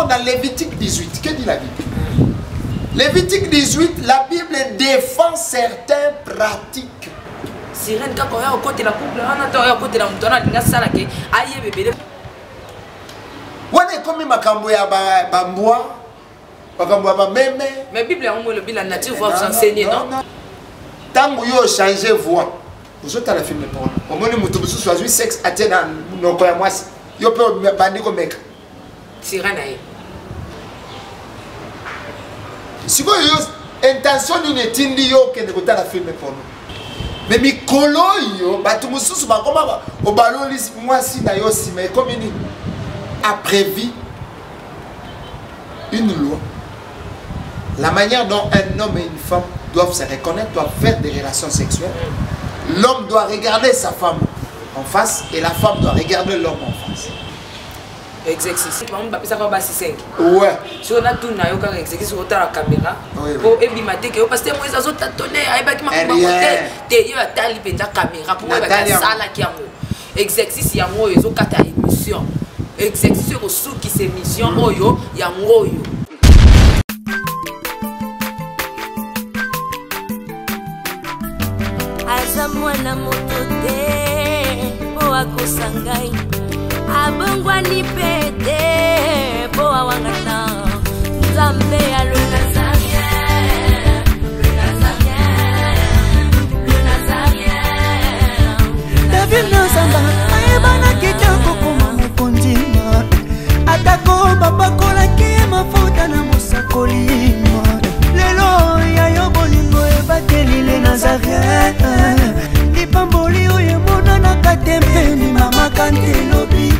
Lisons dans Lévitique 18. Que dit la Bible? Lévitique 18, la Bible défend certaines pratiques. Sirène, quand on est au côté de la couple, on est au côté de la moutonne, on a ça là qui aïe bébé. On est comme Makambo ya Bamboa, Makambo ya Meme. Mais Bible, on le Bible, la nature va vous enseigner, non? Tant que vous changez voix, vous êtes à la film pour au moins nous tous choisir sexe à tenir nos coins moi. Yo peut bander comme mec. Sirène aïe. Si vous avez intention d'une tindi yo que de côté la film pour nous. Mais mi kolo yo, bah tout musu ba comment au ballon moi si na yo si mais comme il a prévu une loi. La manière dont un homme et une femme doivent se reconnaître, doivent faire des relations sexuelles. L'homme doit regarder sa femme en face et la femme doit regarder l'homme en face. Exercice. Ça va passer 5. Ouais. Si on a tout na yo quand exercice sur la caméra. Pour ébimate que parce que moi ça zo tatonné ay ba ki ma ko te yo atali penda caméra pour ba sala ki yango. Exercice yango yo zo kata émission. Exercice ko sou ki c'est émission oyo yango yo. Mwana moto te po akosangai abongwa ni pete po awangata nzambe ya le nazarien David Nzamba ayebana kitoko koma mokondima atako babakola ki mafuta na mosakolima lelo ya yo bolingo ebateli le nazarien Pamboli oye mona na katempeni mama kantelobi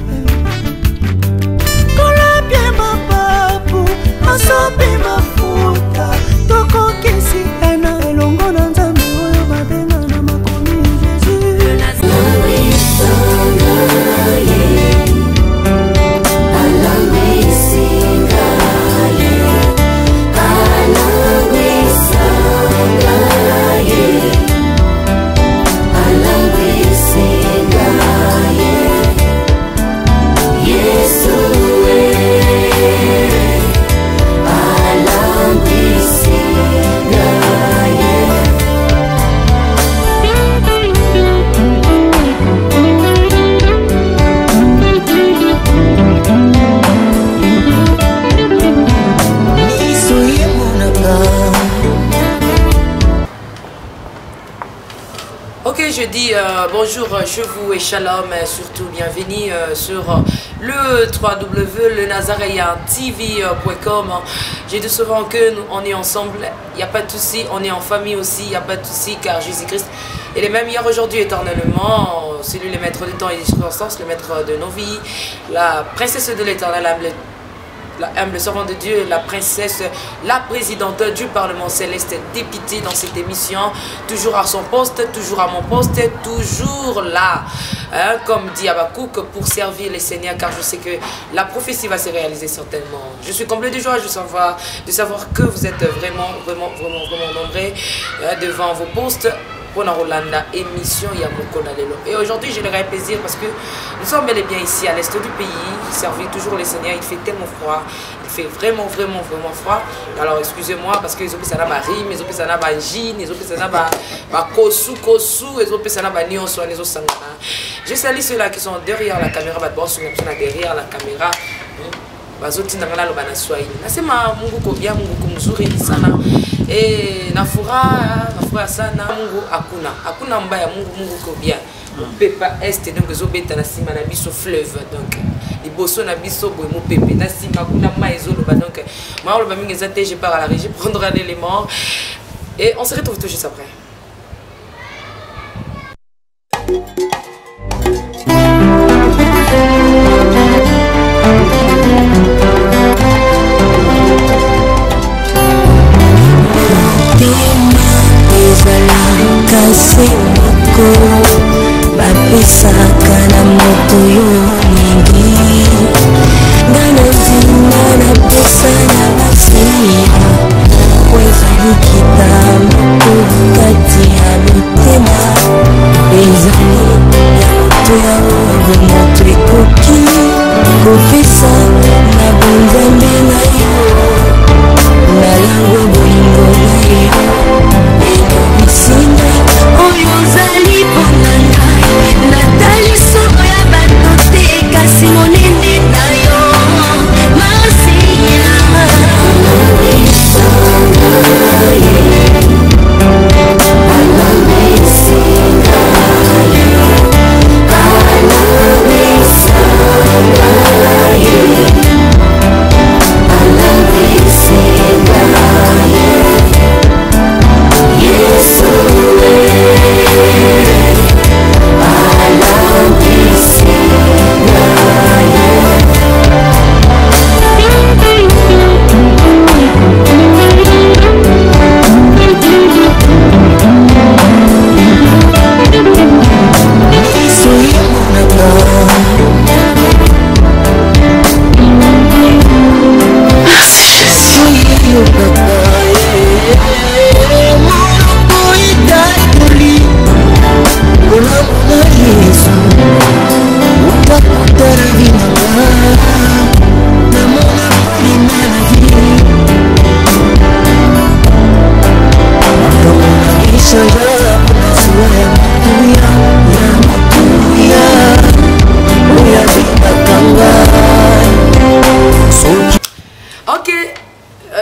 Kola pie mapapu masopi mafuta Toko kisi ena elongo na nzambe oyo babenga na makomi Jésus Je dis bonjour chez vous et shalom, surtout bienvenue sur le www.lenazareantv.com. J'ai dit souvent que nous on est ensemble, il n'y a pas de souci, on est en famille aussi, il n'y a pas de souci car Jésus-Christ il est même hier, aujourd'hui, éternellement. C'est lui le maître du temps et des circonstances, le maître de nos vies, la princesse de l'éternel, la humble servante de Dieu, la princesse, la présidente du Parlement céleste, députée dans cette émission, toujours à son poste, toujours à mon poste, toujours là, hein, comme dit Habakkuk, pour servir les Seigneurs, car je sais que la prophétie va se réaliser certainement. Je suis comblé de joie de savoir que vous êtes vraiment nombreux devant vos postes. Pour la Rolanda émission Yamukona Lelo. Et aujourd'hui, je leur ai plaisir parce que nous sommes bel et bien ici à l'est du pays, servir toujours les Seigneurs. Il fait tellement froid, il fait vraiment froid. Alors excusez-moi parce que les autres ça n'a pas rime, les autres ça n'a pas jean, les autres ça n'a pas kosu, les autres ça n'a pas nion soit les autres sangana. Je salue ceux-là qui sont derrière la caméra, derrière la caméra. Bazoti ndangala lo bana swahili nasema Mungu ko bien, Mungu ko mzuri sana na furaha sana. Mungu hakuna mbaya, Mungu ko bien. Pepa est donc zobeta na sima na biso fleuve donc liboso na biso boy mo pepe na sima kuna maezo lo ba donc ma lo ba mingi zate je pars à la régie prendre un élément et on se retrouve tout juste après. Bapisaka na moto yo mingi ngana zinga na pesa na basini kwezali kitambo kati ya mitema ezali ya moto ya oyo moto ekoki kopesa na bonzambe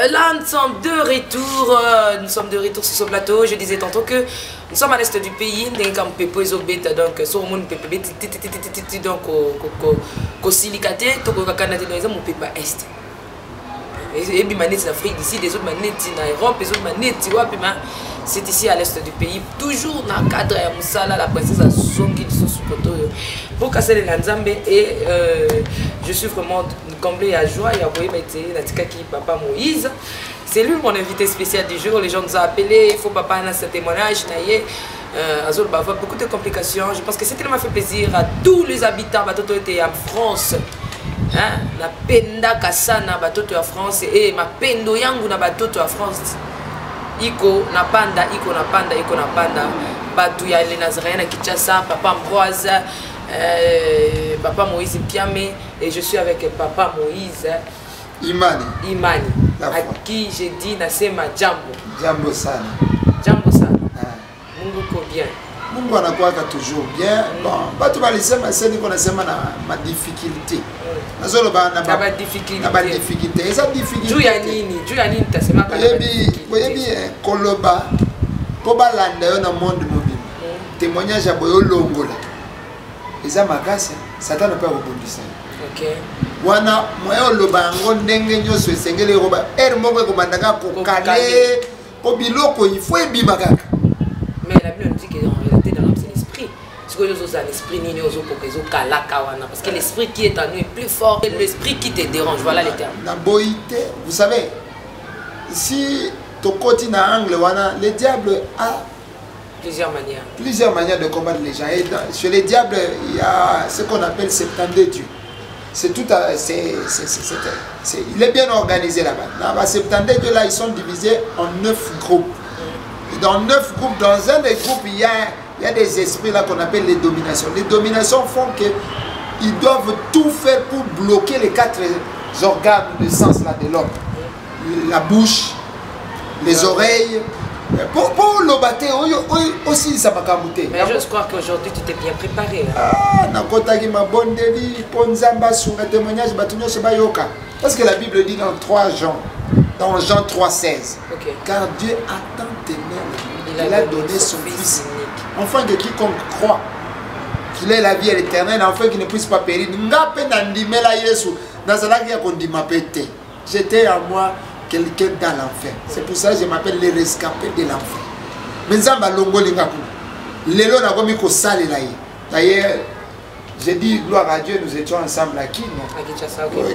Là, nous sommes de retour. Nous sommes de retour sur ce plateau. Je disais tantôt que nous sommes à l'est du pays. Donc, sur le monde, donc, au silicaté, au Canada, nous sommes au est. Et puis, l'Afrique d'ici, des autres manettes en Europe, des autres manettes, c'est ici à l'est du pays. Toujours dans le cadre de Moussala, la princesse a son qui sont sous côté. Pour casser les Lanzambe, et je suis vraiment comblé à joie. Il y a Papa Moïse. C'est lui mon invité spécial du jour. Les gens nous ont appelés. Il faut papa dans ce témoignage. Beaucoup de complications. Je pense que c'était m'a fait plaisir à tous les habitants qui en France. Na penda kasana batoto ya France et ma pendo yangu na batoto ya France iko na panda batu ya les Nazaréens à Kinshasa, papa Ambroise, papa Moïse Piamé, et je suis avec papa Moïse Imani à qui j'ai dit nasema jambo sana Mungu ko bien. Mungu anakuwaka toujours bien. Bon, batu balisema seni kona sema na ma difficulté. Nazolo ba na ba difficulté. Eza difficulté. Juu ya nini tasema kana. Yebi koloba ko balanda yo na monde mobile. Témoignage ya boyo longola. Eza makasi, Satan peut rebondir. OK. Wana moyo loba ngo ndenge nyoso esengele roba moko ko bandaka ko kale ko biloko il faut ebima kaka. Mais la Bible dit qu'en réalité dans l'homme c'est l'esprit. Ce que nous avons l'esprit ni nous parce que l'esprit qui est en nous est plus fort que l'esprit qui te dérange. Voilà les termes. Vous savez, si tu continues à angle, le diable a plusieurs manières de combattre les gens. Et chez les diables, il y a ce qu'on appelle 72 dieux. C'est tout il est bien organisé là-bas. Là-bas, 72 dieux là, ils sont divisés en 9 groupes. Et dans 9 groupes, dans un des groupes, il y a des esprits là qu'on appelle les dominations. Les dominations font qu'ils doivent tout faire pour bloquer les 4 organes de sens là de l'homme. La bouche, les oreilles. Pour le battre aussi, ça m'a camouté. Mais je crois qu'aujourd'hui tu t'es bien préparé. Parce que la Bible dit dans Jean 3,16. Okay. Car Dieu a tant aimé le monde, il a donné son Fils unique. Enfin que quiconque croit qu'il ait la vie à l'éternel, enfin qu'il ne puisse pas périr. J'étais à moi quelqu'un dans l'enfer. C'est pour ça que je m'appelle les rescapés de l'enfer. Mais Nzamba longo lingaku. Lelo na gomi ko sale la yi. D'ailleurs, j'ai dit gloire à Dieu, nous étions ensemble à qui non?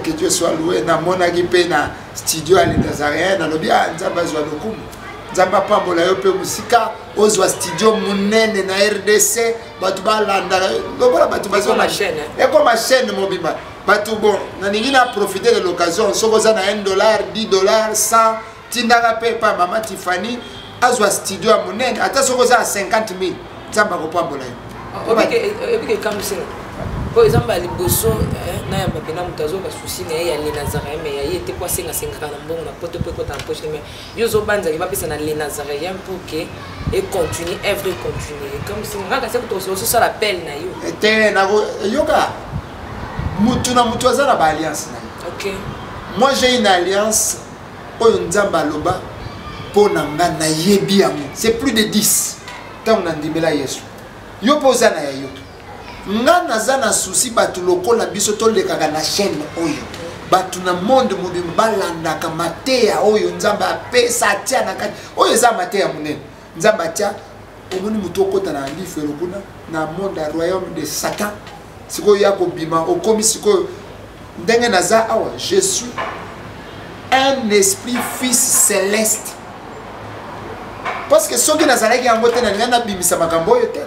Que Dieu soit loué. Na mona gipe na studio à les Nazaréens, na lobi a Nzamba zwa lokumu. Nzamba pambola yo pe musika, ozwa studio munene na RDC, batu balanda. Lobola batu bazwa ma chaîne. Et comme ma chaîne mobima. Batou bon, on a profité de l'occasion. Si vous avez $1, $10, 100, Tindara paye pas maman Tiffany, Azwa studio à Mounen, attention vous avez 50 000. Ça va pas bon là. Et puis comme c'est, par exemple les bosso, na ya mapena mutazo ba souci na ya les Nazaréens mais ya était quoi 50 bon na poto poto en poche mais yo zo banza il va passer na les Nazaréens pour que et continuer œuvre continuer comme si on va que tout ça l'appel na yo. Et na yoga. Mutu na mutu azana ba alliance na. OK. Moi j'ai une alliance oyo Nzamba loba pona nga na yebi yango. C'est plus de 10. Tant on andimela Yesu. Yo poza na yo. Nga nazana souci batu lokola biso to lekaka na chaîne oyo. Batu na monde mobimba balanda ka mateya oyo Nzamba apesa tia na kati. Oyo za mateya munene. Nzamba tia omoni mutu okota na livre lokuna na monde à royaume de Satan. Siko yako bima okomi siko ndenge naza awa je suis un esprit fils céleste parce que soki nazalaki yango te na ngana bimisa makambo yo te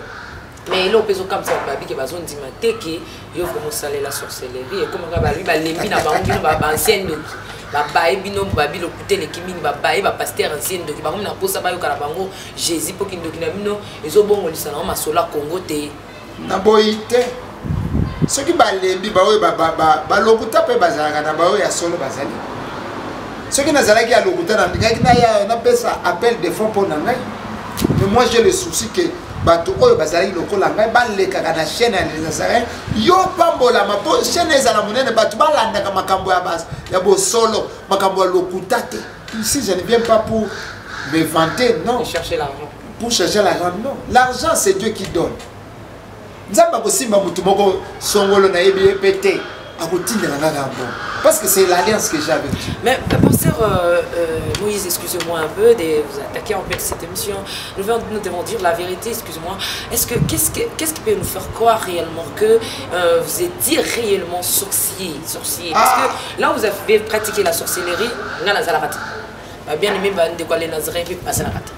mais il opezo comme ça babi ke bazon ndima te ke yo ko mosala la sorcellerie et comme ba lui ba lembi na bango ba ancien doki ba bae bino babi lokute le kimini ba bae ba pasteur ancien doki ba na posa ba yo kala bango Jésus pour kin doki na bino ezo bongo lisana ma sola Congo te na boite. Ceux qui balembi ba lokuta pe bazalaka na bao ya solo bazali. Ceux qui nazalaki ya lokuta na ngaki na ya na pesa appel de fonds pour nangai. Mais moi j'ai le souci que bato oyo bazali lokola ngai baleka na chaîne ya les Nazaréens yo pambola ma po chaîne ezala munene bato balanda ka makambo ya bas ya bo solo makambo ya lokuta te. Ici, je ne viens pas pour me vanter, non. Et chercher l'argent. Pour chercher l'argent, non. L'argent, c'est Dieu qui donne. Parce que c'est l'alliance que j'ai avec Dieu. Mais pasteur Moïse, excusez-moi un peu de vous attaquer en fait cette émission. Nous devons dire la vérité, excusez-moi. Qu'est-ce qui peut nous faire croire réellement que vous étiez réellement sorcier? Parce que là, vous avez pratiqué la sorcellerie, on a la zalakati. Bien aimé, de quoi les Nazarés peuvent passer la rate.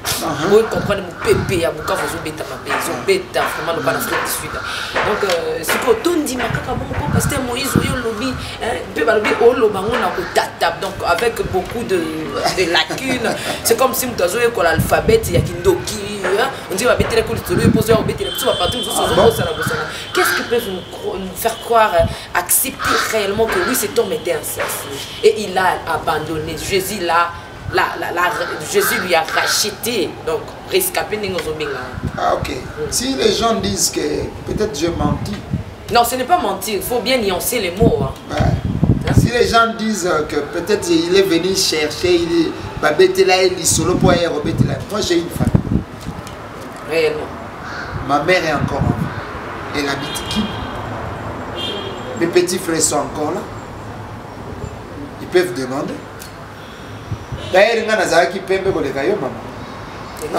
Vous comprenez mon pépé, à Bouka, vous bêta ma paix, ils ont bêta, vraiment, le Panafrique du Sud. Donc, c'est pour tout dit, ma caca, bon, pasteur Moïse, ou lobby, peut balobi, oh, lobango, on a tatab. Donc, avec beaucoup de lacunes, c'est comme si vous avez l'alphabet, il y a Kindoki, on dit, on va bêter les coulisses, on va poser, on va bêter les coulisses, on va partir, qu'est-ce qui peut nous faire croire, accepter réellement que oui, cet homme était un sorcier et il a abandonné. Jésus là. Jésus lui a racheté, donc rescapé. Ah ok. Si les gens disent que peut-être je mentis. Non, ce n'est pas mentir, il faut bien nuancer les mots. Hein. Ouais. Hein? Si les gens disent que peut-être il est venu chercher, il est solo pour aller au Béthéla. Moi j'ai une famille. Réellement. Ma mère est encore en vie. Elle habite qui? Mes petits frères sont encore là. Ils peuvent demander. D'ailleurs, il y a des gens qui peuvent maman. C'est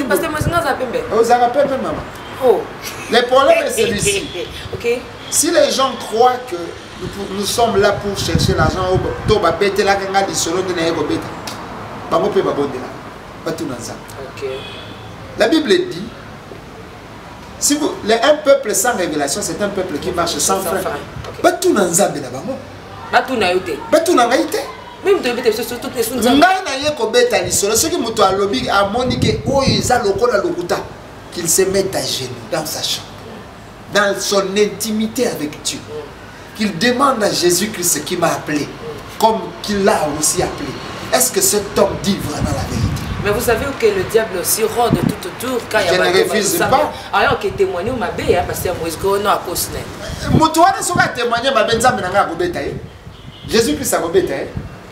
parce que moi, je maman. Le problème est celui-ci. Okay. Si les gens croient que nous sommes là pour chercher l'argent, la Bible dit, si vous, un peuple sans révélation, c'est un peuple qui marche sans frein. Même de bêter sur toutes les choses. Qu'il se mette à genoux dans sa chambre, dans son intimité avec Dieu, qu'il demande à Jésus-Christ ce qui m'a appelé, comme qu'il l'a aussi appelé. Est-ce que cet homme dit vraiment la vérité? Mais vous savez que le diable aussi rôde tout autour quand il y a je ne refuse pas. Alors qu'il témoigne au mabé, parce que Moïse Gono a cosné. Jésus-Christ a robéta.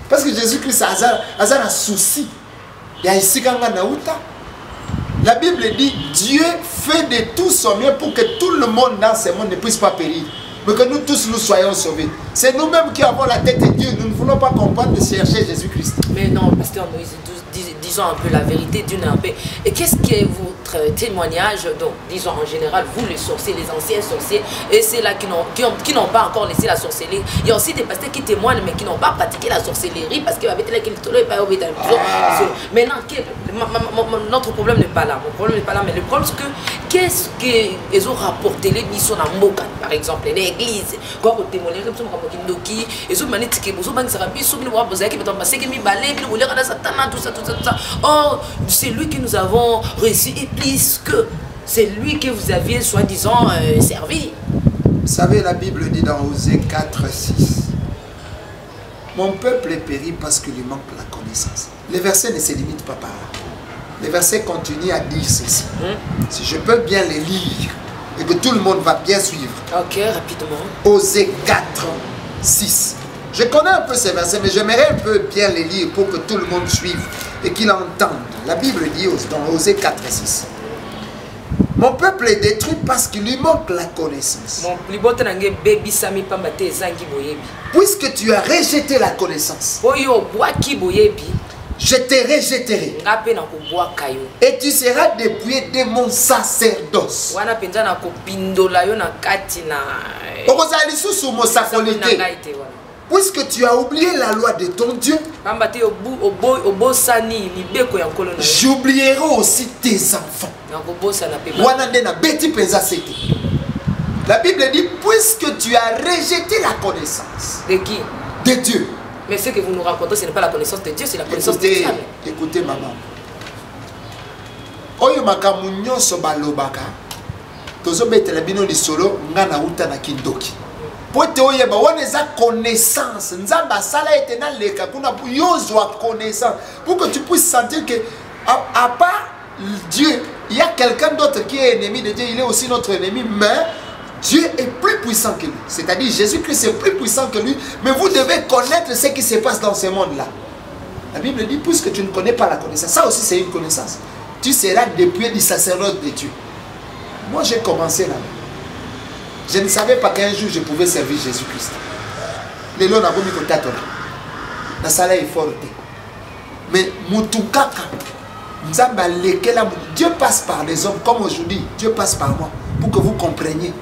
Parce que Jésus-Christ a un souci. Il y a ici quand on a la Bible dit Dieu fait de tout son mieux pour que tout le monde dans ce monde ne puisse pas périr, mais que nous tous nous soyons sauvés. C'est nous-mêmes qui avons la tête de Dieu. Nous ne voulons pas comprendre de chercher Jésus-Christ. Mais non, pasteur Moïse, disons un peu la vérité d'une un peu. Et qu'est-ce qui est votre témoignage, donc, disons en général, vous les sorciers, les anciens sorciers, et c'est là qui n'ont pas encore laissé la sorcellerie. Il y a aussi des pasteurs qui témoignent, mais qui n'ont pas pratiqué la sorcellerie parce qu'ils avaient été là, qu'ils ne pas obéi. Maintenant, notre problème n'est pas là. Mon problème n'est pas là, mais le problème c'est que qu'est-ce qu'ils ont rapporté les missions dans Moka, par exemple, l'église, quand on témoigne, comme ça, ils ont manité, ils ont banni sa rabie, ils ont posé, ils ont passé, ils ont balé, ils ont volé, tout ça. Or, c'est lui que nous avons reçu et plus que c'est lui que vous aviez soi-disant servi. Vous savez, la Bible dit dans Osée 4, 6, mon peuple est péri parce qu'il lui manque la connaissance. Les versets ne se limitent pas par là. Les versets continuent à dire ceci. Si je peux bien les lire et que tout le monde va bien suivre. Ok, rapidement. Osée 4, 6. Je connais un peu ces versets, mais j'aimerais un peu bien les lire pour que tout le monde suive et qu'il entende. La Bible dit dans Osée 4, 6. Mon peuple est détruit parce qu'il lui manque la connaissance. Puisque tu as rejeté la connaissance, je te rejetterai. Et tu seras dépouillé de mon sacerdoce. Puisque tu as oublié la loi de ton Dieu, j'oublierai aussi tes enfants. La Bible dit, puisque tu as rejeté la connaissance. De qui? De Dieu. Mais ce que vous nous racontez, ce n'est pas la connaissance de Dieu, c'est la connaissance de Dieu. Écoutez, maman. Oyo makamu nyonso balobaka. Tozo betela bino li solo ngana uta na kindoki. Pote oyeba woneza connaissance. Nzamba sala etena leka kuna yozwa connaissance. Pour que tu puisses sentir que à part Dieu, il y a quelqu'un d'autre qui est ennemi de Dieu, il est aussi notre ennemi, mais Dieu est plus puissant que lui. C'est-à-dire Jésus-Christ est plus puissant que lui. Mais vous devez connaître ce qui se passe dans ce monde-là. La Bible dit, puisque tu ne connais pas la connaissance, ça aussi c'est une connaissance. Tu seras dépouillé du sacerdoce de Dieu. Moi j'ai commencé là. Je ne savais pas qu'un jour je pouvais servir Jésus-Christ. Les lois n'ont pas mis contact là. La salle est forte. Mais Moutoukaka, Dieu passe par les hommes, comme aujourd'hui, Dieu passe par moi, pour que vous compreniez.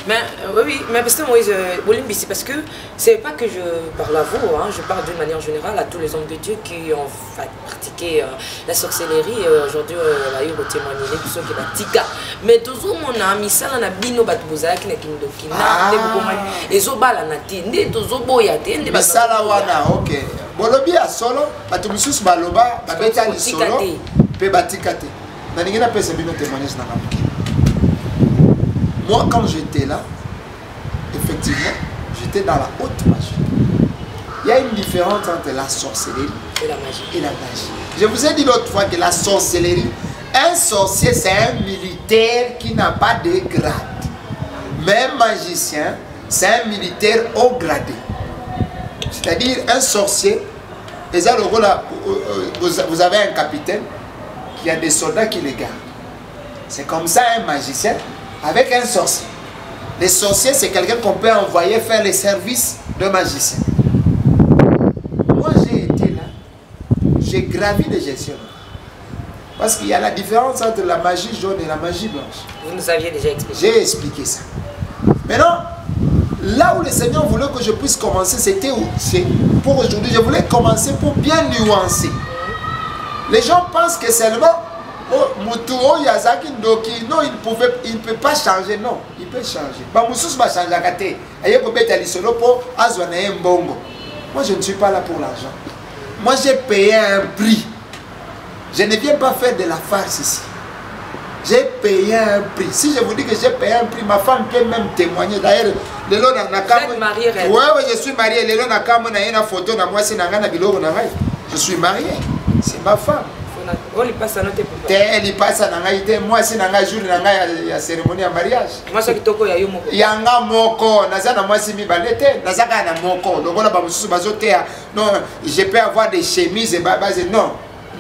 Mais oui, mais Pasteur Moïse, c'est parce que c'est pas que je parle à vous, hein, je parle d'une manière générale à tous les hommes de Dieu qui ont pratiqué la sorcellerie. Aujourd'hui, il y a eu le témoignage de ceux qui ont tika. Mais tout le monde a mis ça dans la bino batbouza qui n'est qu'une dokina. Et zobala na tinde, tout zoboya tinde. Mais ça là, ok. Bolobi a solo, batumisus baloba, babeta ni solo, pe batikate. Naningena pe se bino témoignage na kamuki. Moi, quand j'étais là, effectivement, j'étais dans la haute magie. Il y a une différence entre la sorcellerie et la magie. Je vous ai dit l'autre fois que la sorcellerie, un sorcier, c'est un militaire qui n'a pas de grade. Mais un magicien, c'est un militaire haut gradé. C'est-à-dire un sorcier, vous avez un capitaine qui a des soldats qui les gardent. C'est comme ça un magicien. Avec un sorcier. Les sorciers, c'est quelqu'un qu'on peut envoyer faire les services de magicien. Moi, j'ai été là. J'ai gravi les gestions. Parce qu'il y a la différence entre la magie jaune et la magie blanche. Vous nous aviez déjà expliqué. J'ai expliqué ça. Maintenant, là où le Seigneur voulait que je puisse commencer, c'était pour aujourd'hui. Je voulais commencer pour bien nuancer. Les gens pensent que seulement... Oh, Yazaki Ndoki, non, il ne peut pas changer, non, il peut changer. Moi, je ne suis pas là pour l'argent. Moi, j'ai payé un prix. Je ne viens pas faire de la farce ici. J'ai payé un prix. Si je vous dis que j'ai payé un prix, ma femme peut même témoigner. D'ailleurs, vous êtes mariée, oui, je suis marié. Je suis marié. C'est ma femme. Il passe à notre époque. Elle passe à Nangaïté. Moi, c'est un jour de la cérémonie de mariage. Moi, c'est Kitoko Yayumo. Yanga Moko, Nazana, moi, c'est mi balete. Nazaka na Moko. Donc, on a pas besoin de non, je peux avoir des chemises et bases. Non.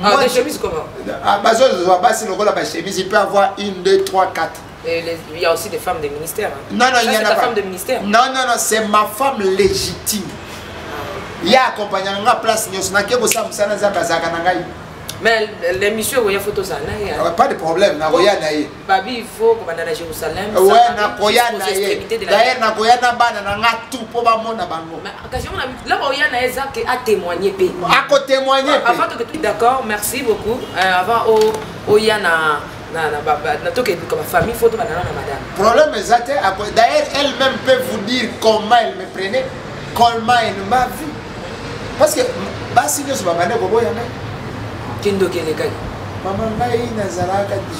Ah, des chemises comment? Ah, bazo, basi, le rôle de chemise, il peut avoir 1, 2, 3, 4. Il y a aussi des femmes des ministères. Hein. Non, non, il y en a pas. Femme de ministère. Non, non, non, c'est ma femme légitime. Il y a accompagné à place, il y a mais les messieurs, il y a photo ça. Pas de problème, Babi, il faut qu'on aille à Jérusalem. Oui, d'ailleurs, là où il y a Naïsa qui a témoigné. A témoigné. Avant que tu d'accord, merci beaucoup. Avant, il y a famille, photo madame. Problème exact. D'ailleurs, elle-même peut vous dire comment elle me prenait, comment elle m'a vu. Parce que, Maman,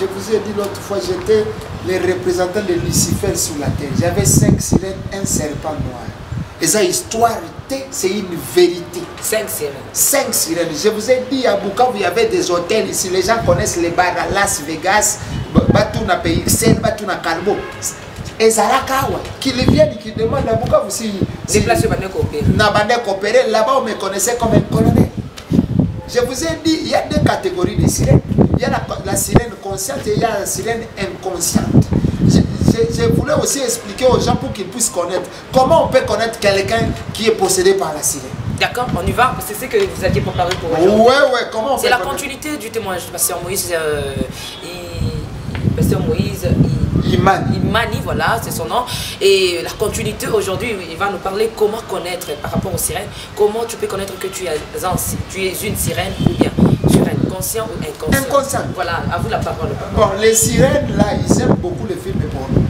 je vous ai dit l'autre fois, j'étais le représentant de Lucifer sur la terre. J'avais 5 sirènes, un serpent noir. Et ça, histoire, c'est une vérité. 5 sirènes. 5 sirènes. Je vous ai dit, à Bukavu, il y avait des hôtels ici. Les gens connaissent les bars à Las Vegas, Batouna PXL, Batouna Calbo. Et Zarakawa, qui viennent, qui demandent à Bukavu si. Les places coopérées. Là-bas, on me connaissait comme un colonel. Je vous ai dit, il y a 2 catégories de sirènes. Il y a la sirène consciente et il y a la sirène inconsciente. Je voulais aussi expliquer aux gens pour qu'ils puissent connaître. Comment on peut connaître quelqu'un qui est possédé par la sirène? D'accord, on y va, parce que c'est ce que vous aviez préparé pour aujourd'hui. Oui, comment on peut c'est la continuité du témoignage de Pasteur Moïse. Pasteur Moïse, Imani, voilà, c'est son nom. Et la continuité aujourd'hui, il va nous parler comment connaître par rapport aux sirènes. Comment tu peux connaître que tu es une sirène ou bien sirène, conscient ou inconscient. Inconscient. Voilà, à vous la parole. Bon, les sirènes là, ils aiment beaucoup les films porno.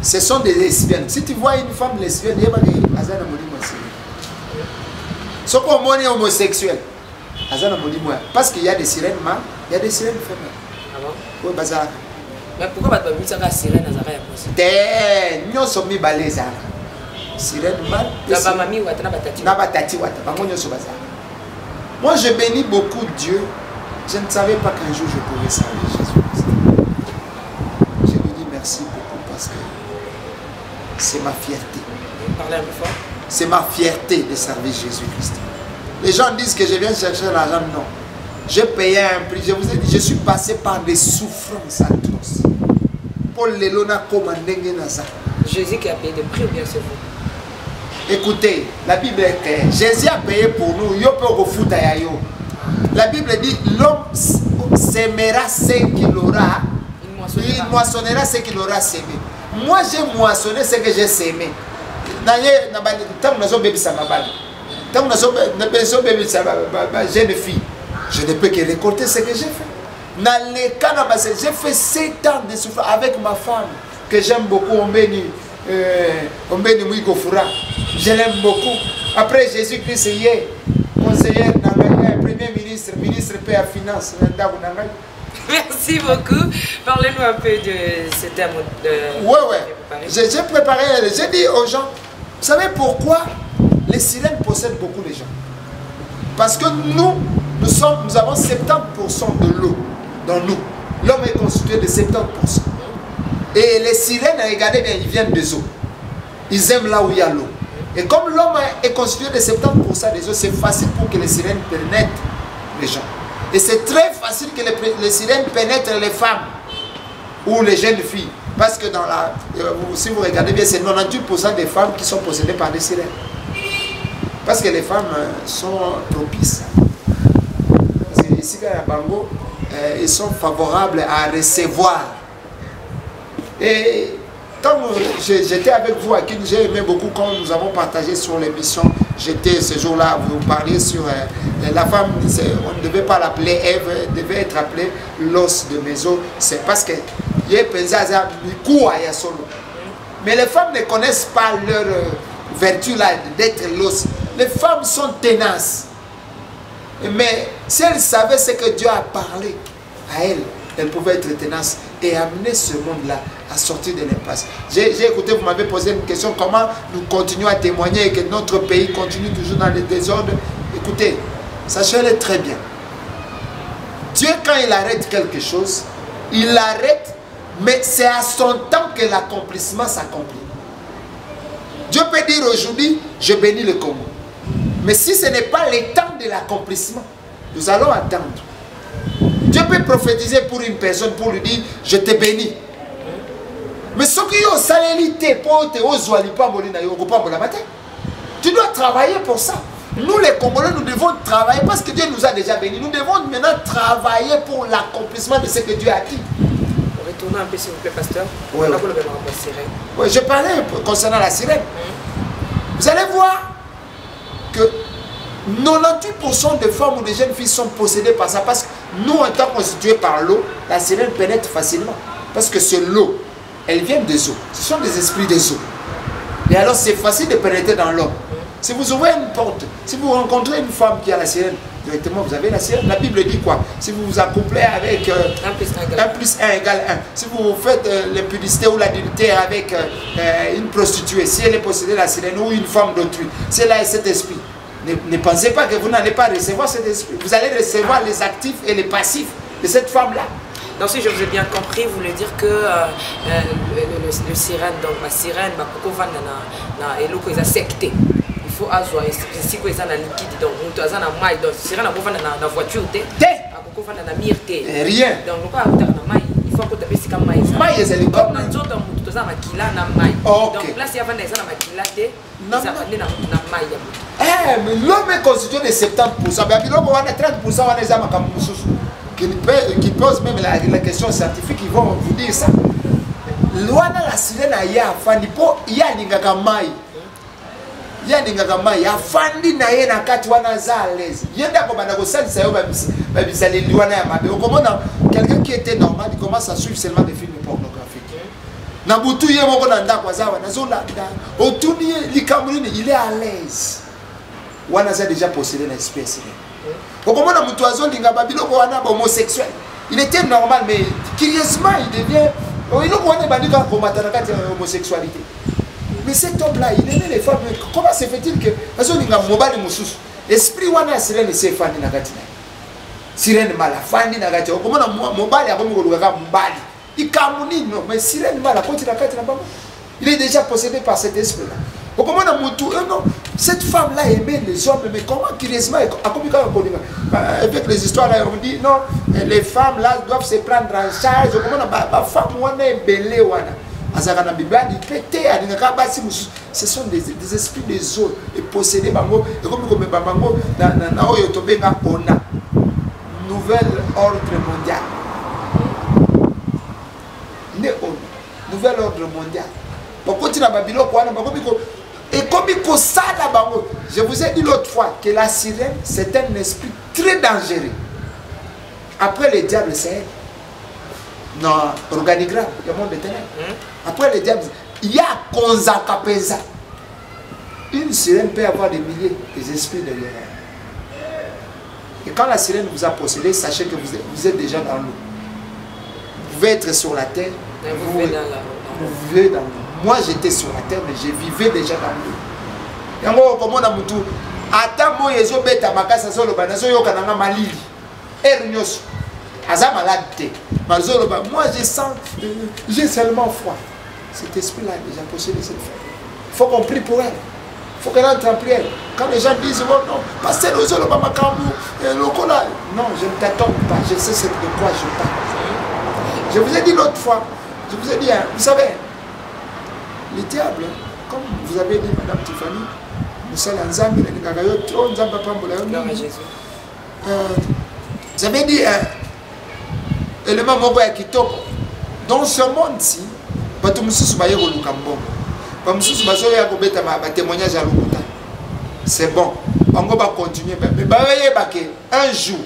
Ce sont des lesbiennes. Si tu vois une femme lesbienne, il y a des Azana Molimo sirène. Ce qu'on est homosexuel, Azana Molimo, parce qu'il y a des sirènes mâles, il y a des sirènes femelles. Ah bon? Oui, bazar. Mais pourquoi tu as mis ça sirène à Zara? Nous sommes mis balés. Sirène mal. Moi, je bénis beaucoup Dieu. Je ne savais pas qu'un jour je pourrais servir Jésus-Christ. Je lui dis merci pour c'est ma fierté. Parlez un peu fort. C'est ma fierté de servir Jésus-Christ. Les gens disent que je viens chercher l'argent. Non. J'ai payé un prix. Je vous ai dit, je suis passé par des souffrances atroces. Paul Lelona Komandenge Naza. Jésus qui a payé des prix ou bien c'est vous? Écoutez, la Bible est claire. Jésus a payé pour nous. La Bible dit, l'homme sèmera ce qu'il aura. Il moissonnera ce qu'il aura sémé. Moi, j'ai moissonné ce que j'ai sémé. Jeune fille, je ne peux que récolter ce que j'ai fait. J'ai fait 7 ans de souffrance avec ma femme, que j'aime beaucoup, je l'aime beaucoup. Après Jésus-Christ, il est conseiller, premier ministre, ministre paix à finance. Merci beaucoup. Parlez-nous un peu de ce thème. J'ai préparé, j'ai dit aux gens, vous savez pourquoi les sirènes possèdent beaucoup de gens? Parce que nous avons 70% de l'eau dans nous. L'homme est constitué de 70%. Et les sirènes, regardez bien, ils viennent des eaux. Ils aiment là où il y a l'eau. Et comme l'homme est constitué de 70% des eaux, c'est facile pour que les sirènes pénètrent les gens. Et c'est très facile que les sirènes pénètrent les femmes ou les jeunes filles. Parce que si vous regardez bien, c'est 98% des femmes qui sont possédées par des sirènes. Parce que les femmes sont propices. Parce que ici, à Bango, ils sont favorables à recevoir. Et quand j'étais avec vous à Kin, j'ai aimé beaucoup quand nous avons partagé sur l'émission. J'étais ce jour-là, vous parliez sur la femme, on ne devait pas l'appeler Ève, elle devait être appelée l'os de mes os. C'est parce que mais les femmes ne connaissent pas leur vertu là d'être l'os. Les femmes sont tenaces. Mais si elles savaient ce que Dieu a parlé à elles, elles pouvaient être tenaces et amener ce monde-là à sortir de l'impasse. J'ai écouté, vous m'avez posé une question, comment nous continuons à témoigner et que notre pays continue toujours dans le désordre. Écoutez, sachez-le très bien. Dieu, quand il arrête quelque chose, il l'arrête, mais c'est à son temps que l'accomplissement s'accomplit. Dieu peut dire aujourd'hui, je bénis le Congo. Mais si ce n'est pas le temps de l'accomplissement, nous allons attendre. Dieu peut prophétiser pour une personne pour lui dire, je te bénis. Mais ce qui est au salélité, tu dois travailler pour ça. Nous les Congolais, nous devons travailler parce que Dieu nous a déjà bénis. Nous devons maintenant travailler pour l'accomplissement de ce que Dieu a dit. Retournez un peu s'il vous plaît, pasteur. Oui, oui, je parlais concernant la sirène. Vous allez voir que 98% des femmes ou des jeunes filles sont possédées par ça. Parce que nous, en tant constitués par l'eau, la sirène pénètre facilement. Parce que c'est l'eau. Elle vient des eaux. Ce sont des esprits des eaux. Et alors c'est facile de pénétrer dans l'homme. Si vous ouvrez une porte, si vous rencontrez une femme qui a la sirène, directement vous avez la sirène. La Bible dit quoi? Si vous vous accouplez avec 1 plus 1 égale 1. Si vous faites l'impudicité ou l'adultère avec une prostituée, si elle est possédée de la sirène ou une femme d'autrui, c'est là cet esprit. Ne pensez pas que vous n'allez pas recevoir cet esprit. Vous allez recevoir les actifs et les passifs de cette femme-là. Donc si je vous ai bien compris, vous voulez dire que le sirène, donc ma sirène, ma coco va na eloko ils a secté. Il faut avoir ici que ils ont liquide donc nous avons na maille donc sirène na coco va na voiture té. À coco va na mire té. Rien. Donc pourquoi avoir na maille? Il faut que tu puisses comme maille. Maille c'est le comme nous autres nous tous na makila na maille. Donc là si avant na na makila té, ça va na maille. Mais l'homme est constitué de 70%. Mais l'homme on a 30% on est à Makamususu. Qui posent même la question scientifique, ils vont vous dire ça. Loana la sirène a ya fandi po ya ningaka mai. Ya ningaka mai ya fandi na ye na kati wana za à l'aise. Yenda ko bana ko salisa yo ba bisali loana ya mabe. Okomona quelqu'un qui était normal, il commence à suivre seulement des films pornographiques. Na butu ye moko na ndako za wana zo la da. Otuni likamrine, il est à l'aise. Wana za déjà possédé l'esprit sirène. Homosexuel. Il était normal, mais curieusement, il devient. Il est homosexualité. Mais cet homme-là, il aimait les femmes. Comment se fait-il que. Esprit wana sirène se fandi na kati na. Sirène mala fandi na kati. Okomona mobali akomi koluka mobali. Ikamuni no, mais sirène mala koti na kati na bango. Il est déjà possédé par cet esprit-là. Comment non, cette femme-là aimait les hommes, mais comment curieusement, avec les histoires là, on dit non, les femmes là doivent se prendre en charge. Comment ma femme est belle, ce sont des esprits des autres et possédés bango et comme bango na oyo tobenga ona nouvel ordre mondial. Nouvel ordre mondial. Et comme je vous ai dit l'autre fois que la sirène, c'est un esprit très dangereux. Après le diable, c'est elle. Non, organigramme, le monde des ténèbres. Après le diable, il y a Konzaka Pesa. Une sirène peut avoir des milliers d'esprits derrière elle. Et quand la sirène vous a possédé, sachez que vous êtes déjà dans l'eau. Vous pouvez être sur la terre. Vous vivez dans l'eau. Moi j'étais sur la terre, mais je vivais déjà dans l'eau. Yango komona mutu ata moyezo beta makasa solo banazo yoka nanga malili. Ernyoso. Aza malade te. Mazolo ba moi j'ai seulement froid. Cet esprit là déjà possédé cette femme. Il faut qu'on prie pour elle. Il faut qu'elle entre en prière. Quand les gens disent oh non, pasteur Ozolo ba makambu lokola. Non, je ne t'attends pas, je sais de quoi je parle. Je vous ai dit l'autre fois, je vous ai dit, hein, vous savez, le diable, comme vous avez dit, Madame Tiffany, vous avez dit, élément moko ya kitoko, dans ce monde-ci, c'est bon, on va continuer, mais un jour,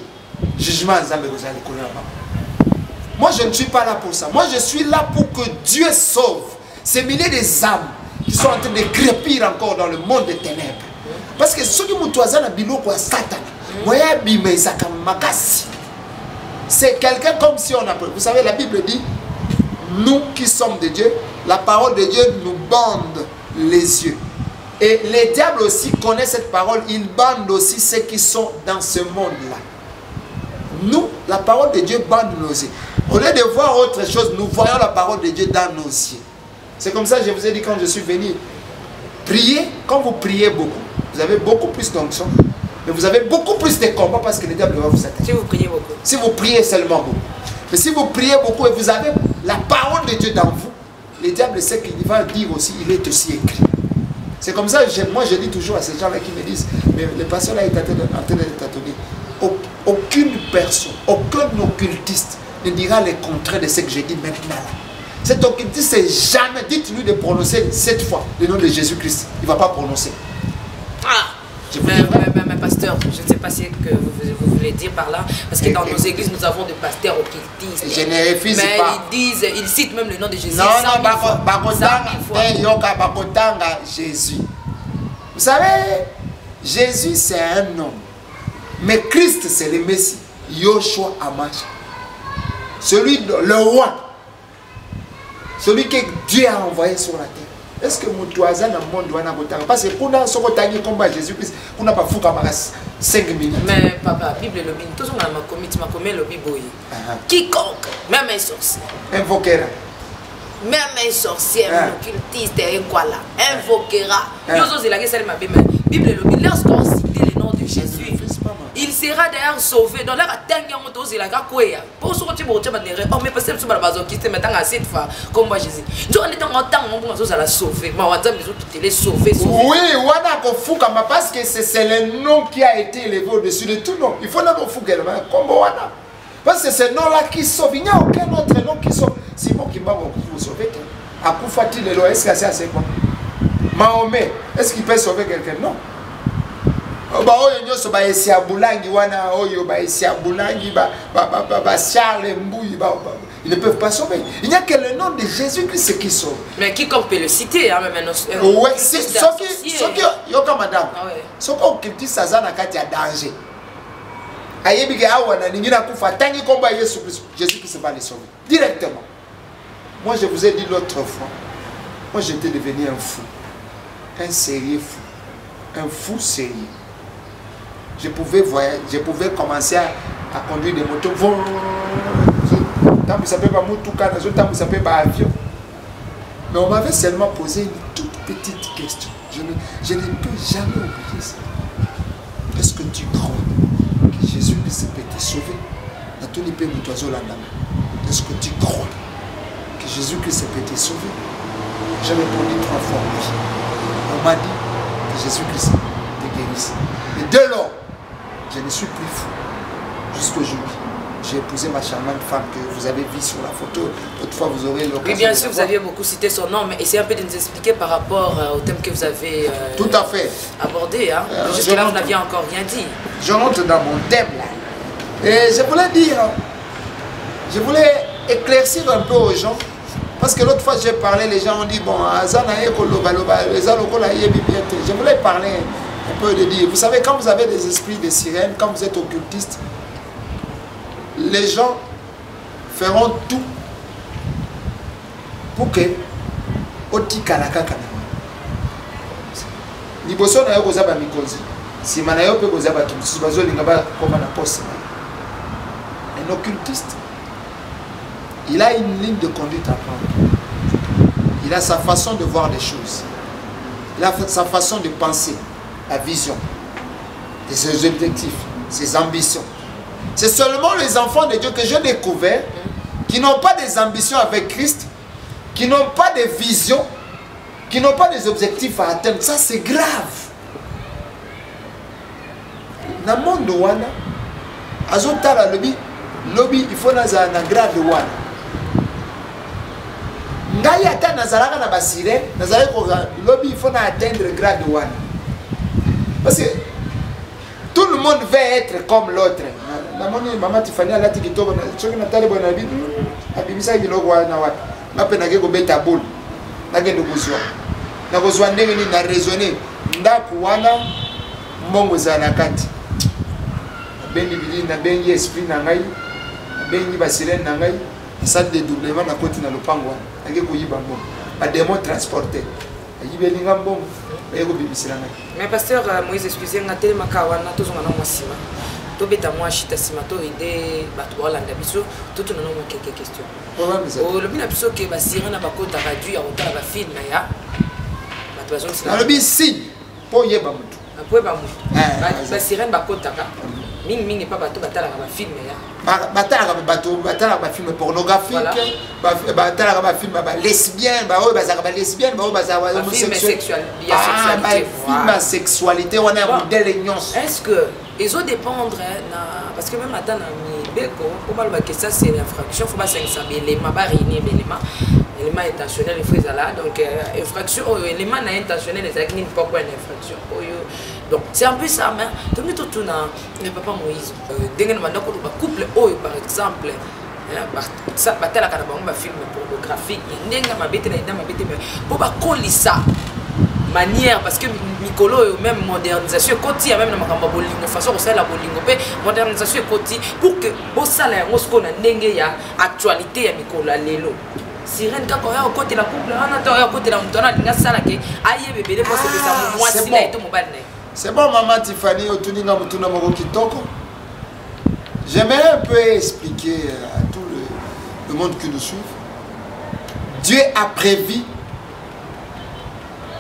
jugement vous allez courir. Moi, je ne suis pas là pour ça. Moi, je suis là pour que Dieu sauve ces milliers des âmes qui sont en train de crépir encore dans le monde des ténèbres. Parce que ceux qui m'ont toisé dans le biloko à Satan, c'est quelqu'un comme si on a... Vous savez, la Bible dit, nous qui sommes de Dieu, la parole de Dieu nous bande les yeux. Et les diables aussi connaissent cette parole, ils bandent aussi ceux qui sont dans ce monde-là. Nous, la parole de Dieu bande nos yeux. Au lieu de voir autre chose, nous voyons la parole de Dieu dans nos yeux. C'est comme ça que je vous ai dit quand je suis venu. Priez, quand vous priez beaucoup, vous avez beaucoup plus d'onction, mais vous avez beaucoup plus de combats parce que le diable va vous attaquer. Si vous priez beaucoup. Si vous priez seulement beaucoup. Mais si vous priez beaucoup et vous avez la parole de Dieu dans vous, le diable sait qu'il va dire aussi, il est aussi écrit. C'est comme ça, moi je dis toujours à ces gens-là qui me disent, mais le pasteur là est en train de tâtonner. Aucune personne, aucun occultiste ne dira le contraire de ce que je dis maintenant. Cet occultiste, c'est jamais, dites-lui de prononcer cette fois le nom de Jésus-Christ. Il ne va pas prononcer. Ah, mais pasteur, je ne sais pas ce que vous voulez dire par là, parce que dans nos églises, nous avons des pasteurs occultistes. Je ne refuse pas. Ils citent même le nom de Jésus. Non, Jésus. Vous savez, Jésus, c'est un homme. Mais Christ, c'est le Messie. Yoshua Amash. Le roi. Celui que Dieu a envoyé sur la terre. Est-ce que mon toisin dans le monde doit n'avoir parce que pour nous, ce qu'on a combat Jésus-Christ, on n'a pas fou comme 5 minutes. Mais papa, Bible le bin, tout le monde a commis le biboy. Quiconque, même un sorcier. Invoquera. Même un sorcier, un occultiste, un quoi là, invoquera. Bible le bin, lorsqu'on cite le nom de Jésus, il sera d'ailleurs sauvé. Dans leur atteinte, on il a gagné. Pour ce que tu me dis, oh mais parce que tu m'as pas quitté maintenant à cette fois comme moi Jésus. Tu en étant en temps, on commence à la sauver. Mais on va dire que tu es sauvé. Oui, on a qu'on fout comme parce que c'est le nom qui a été élevé au-dessus de tout nom. Il faut n'avoir fou comme on a. Parce que c'est ce nom-là qui sauve. Il n'y a aucun autre nom qui sauve. Simon qui m'a vous sauver. À coup fatigué, est-ce que c'est assez quoi? Mahomet, est-il qu'il peut sauver quelqu'un? Non. Ils ne peuvent pas sauver. Il n'y a que le nom de Jésus-Christ qui sauve. Mais quiconque peut le citer, hein, même un oui, c'est ce qui est madame. Ce qui est ça, ça n'a qu'à être danger. Jésus-Christ va les sauver directement. Moi, je vous ai dit l'autre fois, moi j'étais devenu un fou, un sérieux fou, un fou sérieux. Je pouvais voyager, je pouvais commencer à conduire des motos. Tant que ça peut pas moutou, tant que ça peut pas avion. Mais on m'avait seulement posé une toute petite question. Je ne peux jamais oublier ça. Est-ce que tu crois que Jésus-Christ peut te sauver? Est-ce que tu crois que Jésus-Christ peut te sauver? J'ai répondu 3 fois oui. On m'a dit que Jésus-Christ te guérisse. Et dès lors, je ne suis plus fou. Jusqu'aujourd'hui, j'ai épousé ma charmante femme que vous avez vue sur la photo. Toutefois, vous aurez l'occasion. Oui, bien sûr, vous aviez beaucoup cité son nom, mais essayez un peu de nous expliquer par rapport au thème que vous avez tout à fait abordé. Hein. Jusque-là, vous n'aviez encore rien dit. Je rentre dans mon thème là. Et je voulais dire, je voulais éclaircir un peu aux gens. Parce que l'autre fois j'ai parlé, les gens ont dit, bon, je voulais parler un peu de dire, vous savez, quand vous avez des esprits de sirène, quand vous êtes occultiste, les gens feront tout pour que un occultiste, il a une ligne de conduite à prendre. Il a sa façon de voir les choses. Il a sa façon de penser, la vision, ses objectifs, ses ambitions. C'est seulement les enfants de Dieu que j'ai découvert qui n'ont pas des ambitions avec Christ, qui n'ont pas de vision, qui n'ont pas des objectifs à atteindre. Ça, c'est grave. Dans le monde, lobby, il faut na grade wana. Ngai ata nazalaka na basire, nazalaka ko lobby il faut na atteindre grade wana. Parce que tout le monde veut être comme l'autre. Na moni mama Tiffany alati kitoko na choki na tale bona bibi. Abibisa kiloko wana wapi. Mapena ke ko beta boule. Na ke ndokuzwa. Na kozwa ndenge ni na raisonner. Ndaku wana mbongo za nakati. Bengi bili na bengi esprit na ngai. Bengi basirene na ngai. Salle de doublement na koti na lopango wana. Ake koyiba mbongo. Ba démon transporter. Ayibeli ngambongo. Mais pasteur Moïse, excusez-moi, je suis tout bêta moi chita simato ide bato balanda biso tout na no quelques questions. O le bina biso ke ba sirena na bakota radio ya otala ba film ya bato bazo sila. Le bi si po yeba mutu. Po yeba mutu. Ba sirena bakota ka. Mingi pas bato batala ba film ya. Batala ba film pornographique, batala ba film ba lesbienne, ba bazaka ba lesbienne, ba bazaka homosexuel. Film sexualité on a modèle nyonso. Est-ce que ils ont dépendre parce que même maintenant pour mal que ça c'est l'infraction, faut pas 500 éléments ba réunir élément intentionnel il faut là donc infraction élément intentionnel c'est qu'il n'y a pas quoi infraction. Donc c'est un peu ça mais tout na le papa Moïse dengue na ndako ba couple oyo par exemple ça batela kana ba film pornographique ndenga mabete na ndama bete pour ba kolisa manière parce que mikolo même modernisation côté même na makamba bolingo façon ko sala bolingo pe modernisation côté pour que bosala yango sko na ndenge ya actualité ya mikolo lelo sirène kako ya côté la couple ana to ya côté la mutona dinga sala ke aye bebele pour se ça moi si na to mobile. C'est bon maman Tiffany otuninga mutuna moko kitoko. J'aimerais un peu expliquer à tout le monde qui nous suit. Dieu a prévu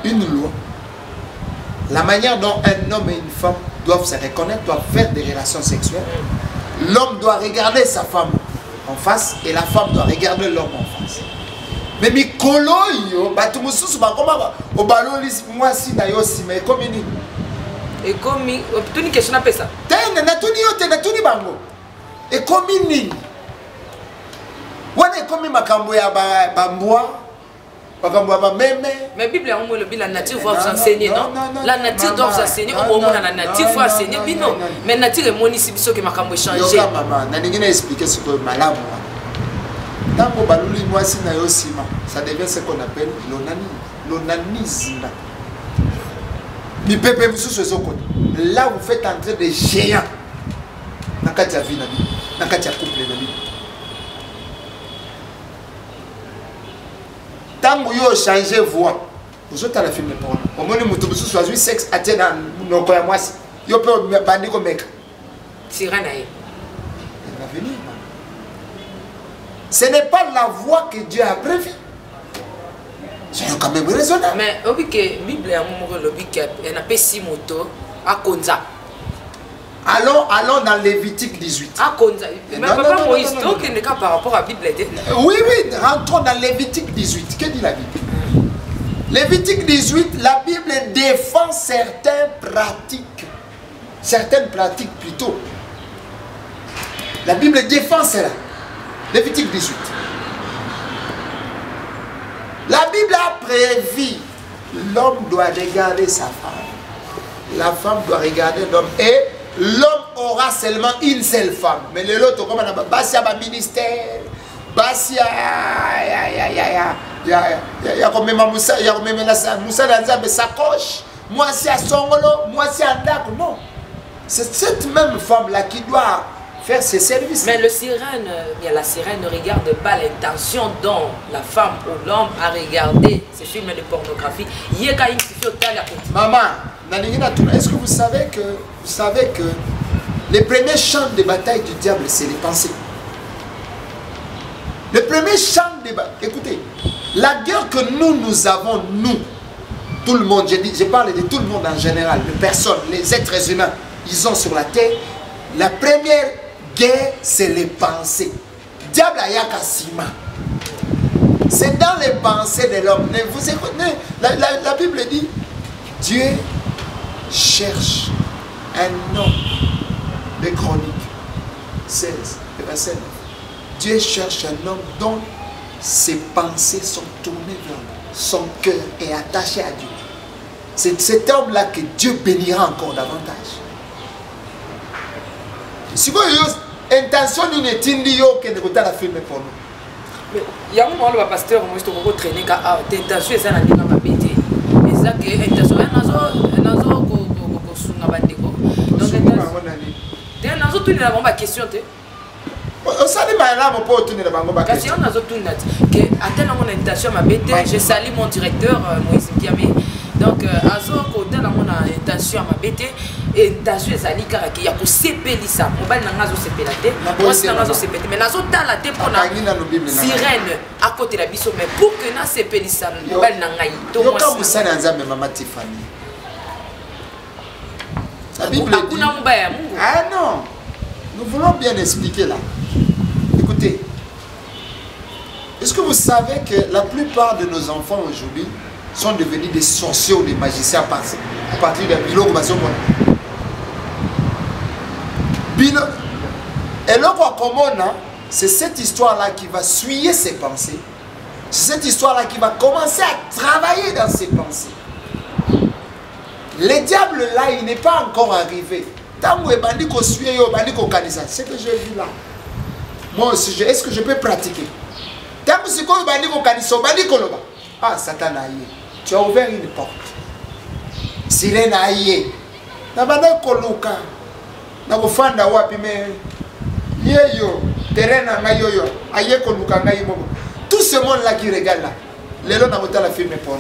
une loi. La manière dont un homme et une femme doivent se reconnaître, doivent faire des relations sexuelles. L'homme doit regarder sa femme en face et la femme doit regarder l'homme en face. Mais mikolo yo batu mususu bakoma obaloli moi si na yo si mais comme ni et comme tu ni question na ça. Tena na tuni yote na tuni bango. Et comme ni wana comme makambo ya bambwa makambo ba meme. Mais Bible a le la nature va vous enseigner non? La nature doit vous enseigner au moins la nature faut enseigner bino. Mais nature est monisi biso que makambo changer. Yo maman na ningine expliquer ce que malamu. Tango baluli mwasi na yo sima, ça devient ce qu'on appelle l'onanisme. Là vous faites entrer des géants. Nakatia vie na vie, nakatia couple na vie. Tango yo changer voix. Vous êtes à la film porno. Au moins le mutu biso choisi sexe atteint dans noko ya mwasi. Yo pe bandi ko mec. Sirena yi. Il va venir. Ce n'est pas la voie que Dieu a prévue. C'est quand même raisonnable. Mais au que la Bible est un moment où elle n'a pas si moto à Konza. Allons dans Lévitique 18. À Konza. Mais papa Moïse, donc il n'est qu'à par rapport à la Bible. Oui, oui, rentrons dans Lévitique 18. Que dit la Bible? Lévitique 18, la Bible défend certaines pratiques plutôt. La Bible défend cela. Lévitique 18. La Bible a prévu, l'homme doit regarder sa femme, la femme doit regarder l'homme, et l'homme aura seulement une seule femme. Mais l'autre, comme on a Bassia ministère, Bassia, il y a comme Moussa, il y a comme Moussa dans sa coche, moi c'est à Songolo, moi c'est à Dak. Non, c'est cette même femme-là qui doit faire ses services. Mais le sirène, la sirène ne regarde pas l'intention dont la femme ou l'homme a regardé ces films de pornographie. Maman, est-ce que vous savez que les premiers champs de bataille du diable, c'est les pensées. Le premier champ de bataille, écoutez, la guerre que nous avons, nous, tout le monde, je parle de tout le monde en général, les personnes, les êtres humains, ils ont sur la terre, la première guerre, c'est les pensées. Diable a yakasima. C'est dans les pensées de l'homme. Vous écoutez, la Bible dit, Dieu cherche un homme de Chroniques 16, verset 9. Dieu cherche un homme dont ses pensées sont tournées vers lui. Son cœur est attaché à Dieu. C'est cet homme-là que Dieu bénira encore davantage. Si vous avez intention d'une étindio que de la film pour nous. Il y a un moment où le pasteur moi je te traîner car intention c'est ça n'a pas pété. Et ça que intention nazo ko sunga bandeko. Donc nazo tout na ba question te. Ça dit là mon pote tout na ba question. Question nazo tout net que atteindre mon intention ma bête, je salue mon directeur Moïse Kiamé. Donc azo ko dans mon intention ma bête et intention ezali kaka ki ya ko sepelisa mobali na ngazo sepelate moi na ngazo sepelate mais nazo tala te pona sirène à côté la biso mais pour que na sepelisa mobali na ngai to moi comme ça na nzambe mama Tiffany la Bible dit ah non nous voulons bien expliquer là. Écoutez, est-ce que vous savez que la plupart de nos enfants aujourd'hui sont devenus des sorciers ou des magiciens à partir de Bilo Bilo. Et là, c'est cette histoire-là qui va suyer ses pensées. C'est cette histoire-là qui va commencer à travailler dans ses pensées. Le diable là, il n'est pas encore arrivé. C'est ce que j'ai vu là. Moi aussi, est-ce que je peux pratiquer? Ah, Satan a yé. Tu as ouvert une porte. Sirène a yé. Nabana koluka. Nabofanda wapi me. Yeyo. Terrain na yo. Aye koluka ngai mobo. Tout ce monde là qui regarde là. Lelo na bota la film pour.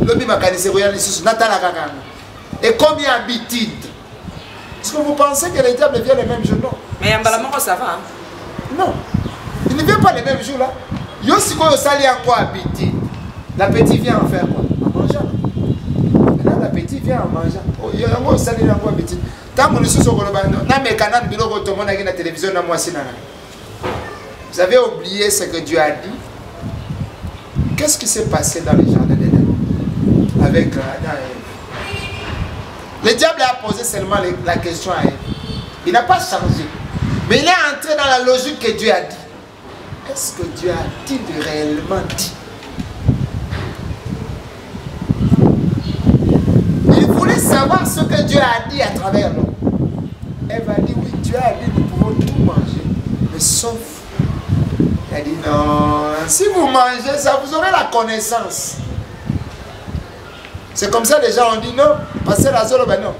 Lobi makanise royal isusu natala kaka. Et combien habitude? Est-ce que vous pensez que les diables viennent les mêmes jours? Non. Mais Yambalamoko ça va. Hein? Non. Il ne vient pas les mêmes jours là. Yosiko Yosali a quoi habitude? La petite vient en faire quoi? En mangeant. Maintenant la petite vient en mangeant. Yosiko Yosali a quoi habitude? Tant que nous sommes sur le banc, na me canal bilo ko tout monde na télévision na moi sinana. Vous avez oublié ce que Dieu a dit? Qu'est-ce qui s'est passé dans le jardin d'Éden avec Adam et Ève? Le diable a posé seulement la question à Ève. Il n'a pas changé. Mais il est entré dans la logique que Dieu a dit. Est-ce que Dieu a-t-il réellement dit? Il voulait savoir ce que Dieu a dit à travers l'homme. Ève a dit oui, Dieu a dit nous pouvons tout manger. Mais sauf, il a dit non, si vous mangez ça, vous aurez la connaissance. C'est comme ça les gens ont dit non, parce que la zone, ben non.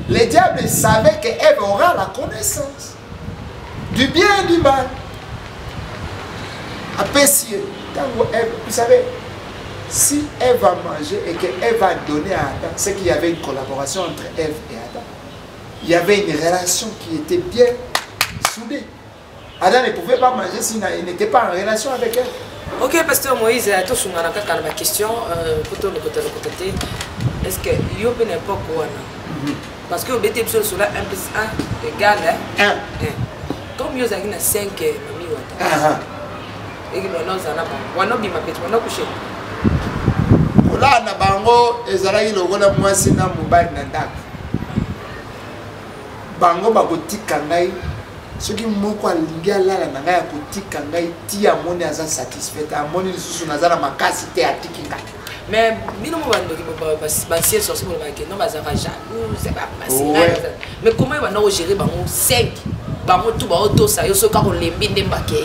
Les diables savaient qu'Ève aura la connaissance du bien et du mal. Appréciez. Vous savez, si Ève a mangé et qu'Ève a donné à Adam, c'est qu'il y avait une collaboration entre Ève et Adam. Il y avait une relation qui était bien soudée. Adam ne pouvait pas manger s'il n'était pas en relation avec Ève. Ok, pasteur Moïse, tu as une question. Est-ce que il y a une époque où parce que le BT sur 1 + 1 égale 1. Comme il y a 5 et là na bango ezalaki lokola mwasi na mobali na ndako bango bakotika ngai soki moko alingi alala na ngai akotika ngai ti amoni aza satisfait amoni lisusu naza na makasi te atiki ngai. Mais bino mo bandoki basie sorcier mo ba ke non bazaka jaloux c'est pas facile. Mais comment ils vont gérer bango 5 bango tout ba otosa yo soka ko lembi ndemba ke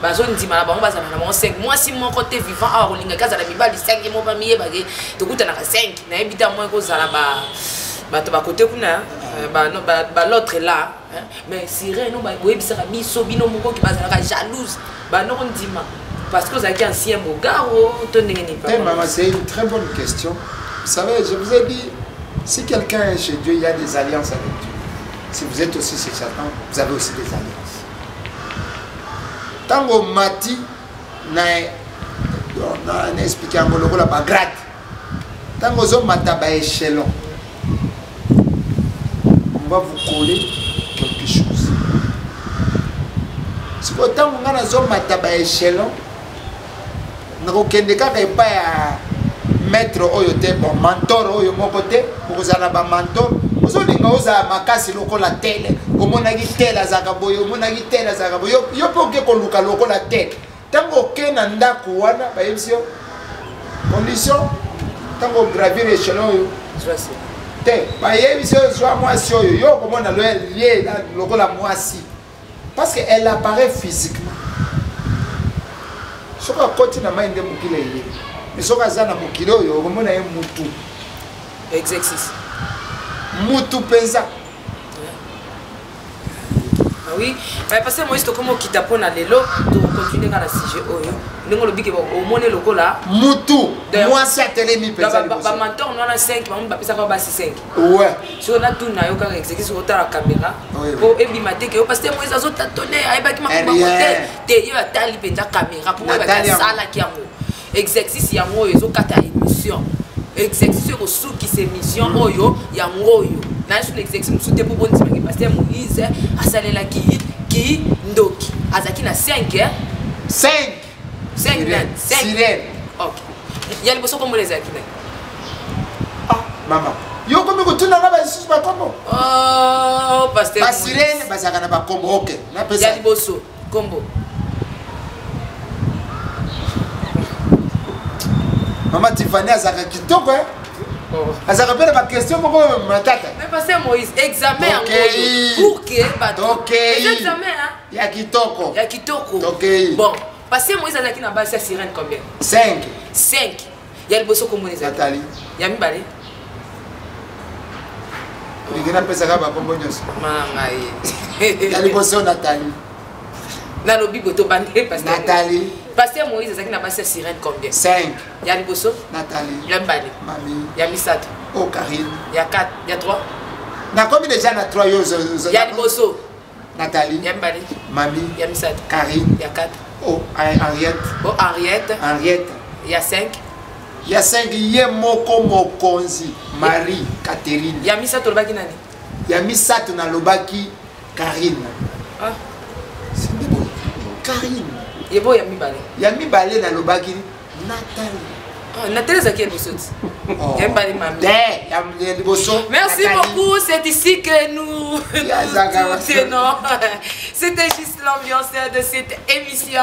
bazone ndima bango bazana na bango 5 moi si mon côté vivant a rolinga kaza na mibali 5 mo ba miye ba ke to kuta na 5 na ebita mo ko zala ba to ba côté kuna ba l'autre là mais sirène no ba boyebisaka biso bino moko ki bazana ka jalouse ba no ndima. Parce que vous avez un ancien bogaro, maman, c'est une très bonne question. Vous savez, je vous ai dit, si quelqu'un est chez Dieu, il y a des alliances avec Dieu. Si vous êtes aussi chez Satan, vous avez aussi des alliances. Tant que Mati n'a expliqué en gros la bagrade, tant que vous avez échelon, on va vous coller quelque chose. Si vous avez échelon, nakokendeka ka epa ya maître oyo te bon mentor oyo moko te okozala ba mentor ozolinga oza makasi lokola tele omonaki tele azaka boye omonaki tele azaka boye yo pe oke koluka lokola tele ntango oke na ndako wana bayebisi yo condition ntango gravir échelon oyo te bayebisi yo zwa mwasi oyo yo okomona lie lokola mwasi parce que elle apparaît physiquement. Soka koti na mainde mukile ile. Misoka zana mukile oyo okomona ye mutu. Exercice. Mutu penza. Ah oui, mais parce que moi c'est comme qui tapona lelo to continuer dans la sujet oyo. Ndingo lobiki au mone lokola mutu. Moi c'est télé mi penza. Ba mentor non na 5, ba pesa ko ba 5. Ouais. Sur la tourna yo ka exercice sur la caméra. Pour ebimate ke parce que moi ça zo tatonner ay ba ki makoma côté. Te yo atali penza caméra pour ba sala ki yango. Exercice yango yo zo kata émission. Exercice ko sou ki c'est mission oyo yango yo. Na sur l'exercice sou te pour bon dire parce que Moïse asalela ki ndoki. Azaki na 5 5 sirène. Ok. Il y a les bosses comme les acquis. Ah, maman. Yo comme que tu n'as pas ici pas combo. Oh, pasteur. La sirène, bah ça n'a pas combo. OK. Il y a les bosses combo. Maman Tiffany a zaka kitoko hein. Oh. Ça rappelle ma question pourquoi ma tata. Mais pasteur Moïse, examen en pour que OK. Examen hein. Il y a kitoko. Il y a kitoko. OK. Bon. Parce que Moïse a na base sirène combien? 5. Il y a le bosso comme les Nathalie. Il y a mi balé. Il y a pesa ba kombo nyos. Mama Il y a le bosso Nathalie. Na lobi boto bandé parce que Nathalie. Parce que Moïse a na base sirène combien? 5. Il y a le bosso Nathalie. Il y a mi balé. Mami. Il y a mi sato. Oh Karine. Il y a 4, il y a 3. Na combien déjà na 3 yo? Il y a le bosso. Nathalie. Il y a mi balé. Mami. Il y a mi sato. Karine. Il y a 4. Oh, Henriette. Oh, Henriette. Il y a 5. Il y a 5. Il y a Moko Mokonzi. Marie. Catherine. Il y a Missa Tolbaki Nani. Il y a Missa Tonalobaki. Karine. Ah. C'est bon. Karine. Il y a Mi Balé. Il y a Mi Balé dans Lobaki. Nathalie. Ah, Nathalie Zaki est Bossot. Il y a Balé Mami. Merci beaucoup. C'est ici que nous soutenons. C'était juste l'ambiance de cette émission.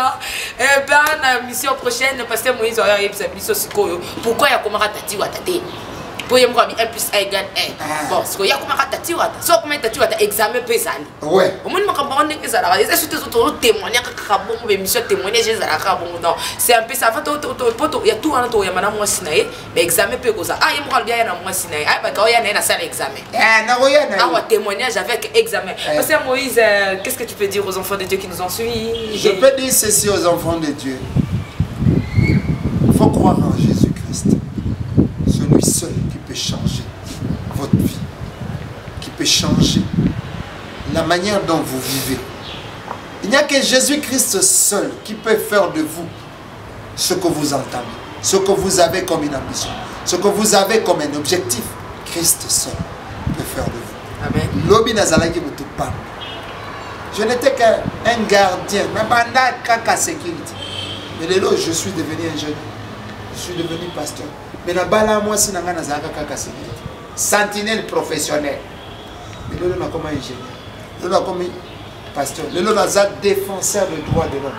Par la mission prochaine, parce que Moïse a eu sa mission. Pourquoi il y a comme Ratati Watate? Pour y avoir 1 + 1 égale 1. Bon, parce qu'il y a comme Ratati Watate. Soit comme Ratati Watate, examen pesal. Ouais. Au moins, on est ça. C'est surtout autres témoignages qui émission témoignage c'est un peu ça. Il y a tout en tout. Il y a madame moi sinaï, mais examen peu ça. Ah, il me bien na moi sinaï. Ah, bah quand il y a une salle examen. Ah, témoignage avec examen. Parce que Moïse, qu'est-ce que tu peux dire aux enfants de Dieu qui nous ont suivis? Je peux dire ceci aux enfants de Dieu. Il faut croire en Jésus-Christ. Celui seul qui peut changer votre vie, qui peut changer la manière dont vous vivez. Il n'y a que Jésus-Christ seul qui peut faire de vous ce que vous entendez, ce que vous avez comme une ambition, ce que vous avez comme un objectif, Christ seul peut faire de vous. Amen. Lobi nazalaki mutupa. Je n'étais qu'un gardien, mais banda kaka sécurité. Mais là, je suis devenu ingénieur, je suis devenu pasteur. Mais na bala moi si nanga nazalaka kaka sécurité. Sentinelle professionnel. Mais là, on a comme ingénieur, là, on a comme pasteur, là, on a défenseur des droits de l'homme,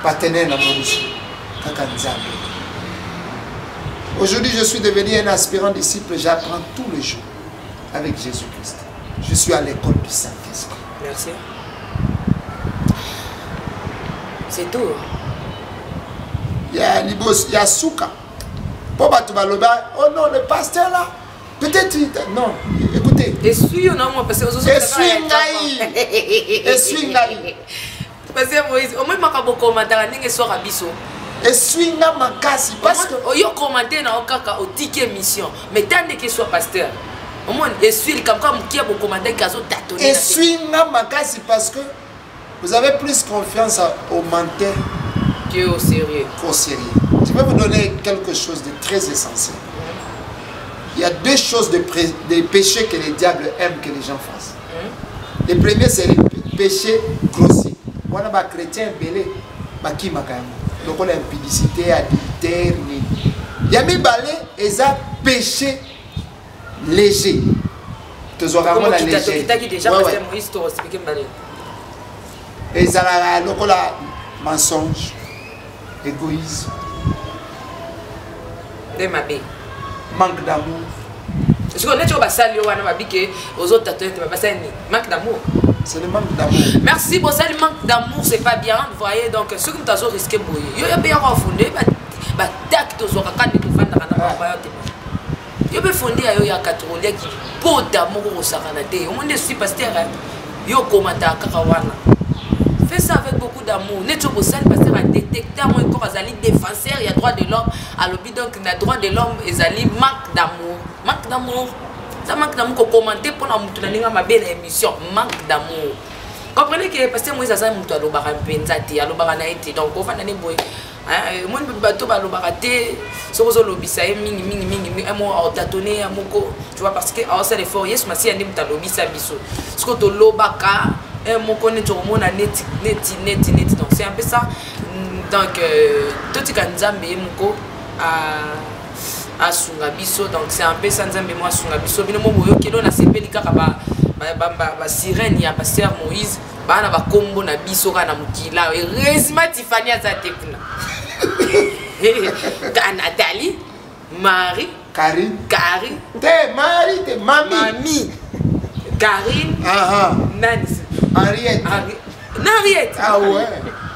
partenaire dans mon mission. Aujourd'hui, je suis devenu un aspirant disciple, j'apprends tous les jours avec Jésus-Christ. Je suis à l'école du Saint-Esprit. Merci. C'est tout. Il y a Souka. Oh non, le pasteur là. Peut-être. Non, écoutez. Essuie, non, moi, parce que vous Essuie. Parce que Moïse, au moins, je vais commenter à soir à Bisso. Essuie makasi. Parce que. Vous commenter dans le ticket mission. Mais tant que soit pasteur. Au moins, essuie comme qui a beaucoup commenté qu'à son tâtonner. Essuie makasi parce que vous avez plus confiance au menteur qu'au sérieux. Qu'au sérieux. Je vais vous donner quelque chose de très essentiel. Il y a deux choses des péchés que les diables aiment que les gens fassent. Le premier, c'est le péché grossier. On a des chrétiens belés, qui m'a donc on a impudicité, adultère. Il y a mis balé et ça péché léger. Tu auras vraiment la légère. Et ça a le mensonge, égoïsme, manque d'amour. Je connais que manque d'amour. C'est le manque d'amour. Merci, bon, ça le manque d'amour, c'est pas bien. Vous voyez, donc, ce que nous avons risqué, il y a bien fondé, il y a fondé à y a catholique qui beau d'amour au Saranate. Au moins, je suis pasteur, yo commentaire Kakawana. Fais ça avec beaucoup d'amour. N'est-ce pas ça, le pasteur a détecté à moi encore Azali défenseur, il y a droit de l'homme. À l'objet, donc, il y a droit de l'homme, Azali manque d'amour. Manque d'amour. Ça manque d'amour qu'on commenter pour ma belle émission. Manque d'amour. Comprenez que parce que moi, ça m'a dit donc on va aller boy. Moi, bateau va l'obaraté. Sur le lobby, ça est mini. Un mot à tâtonner, un mot. Tu vois, parce que ça les forêts, je m'assieds à dire que lobby ça biso. Ce que tu l'obaka, un mot qu'on est tout le monde à net. Donc c'est un peu ça. Donc tout ce qu'on a mis à Sungabiso, donc c'est un peu sans moi Sungabiso. Bien moi qui l'on a CP ba sirène ya pasteur Moïse bana ba kombo na biso kana mukila heureusement Tiffany azate kuna Nathalie Marie Karine te Marie te mami Karine Nancy Henriette ah ouais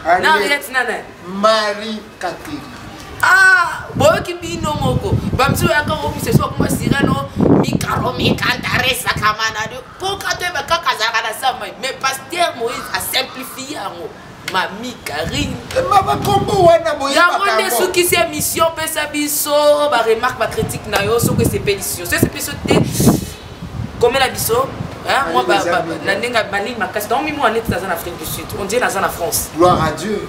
Henriette nana Marie Catherine. Ah, bon qui bino moko. Bamso ya ka office so kuma sirano mi cantaresa kamana de. Pourquoi tu me kakazaka na sama mais pasteur Moïse a simplifié ngo. Mami Karine. Mama kombo wana boye ba. Ya monde sou qui c'est mission pesa biso ba remarque ba critique na yo so que c'est pétition. C'est pétition comme la biso. Hein moi ba na ndenga bali makasi. Donc moi on est dans en Afrique du Sud. On dit dans en France. Gloire à Dieu.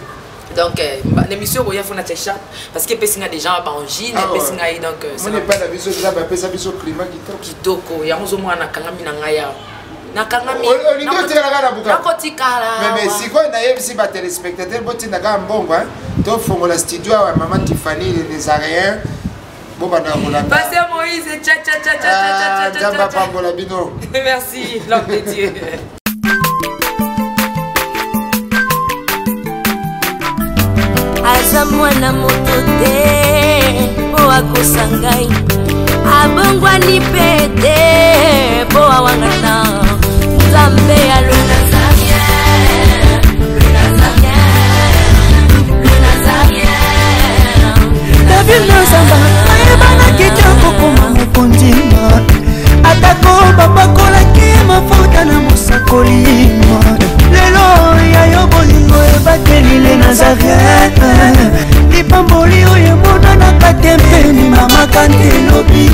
Donc l'émission il faut notre échappe parce que personne a des gens à Angine personne a donc on n'est pas la vision de la pesa biso climat qui toko ya mozo mwana kangami na ngaya na kangami na kotikala mais si quoi na yebisi ba téléspectateur boti na ka mbongo hein to fongo la studio à maman Tiffany les Ariens bon bana molanda pasteur Moïse cha jamba pambola bino merci l'homme de Dieu. Aza mwana moto te po akosa ngai abongwani pete po awangata Nzambe ya le Nazarien David Nzamba ayebana kitoko koma mokondima atako bapakolaki mafuta na mosakolima lelo yayo bolingo ebateli le Nazarien lipamboli oyo emonanaka te mpeni mama kanti elobi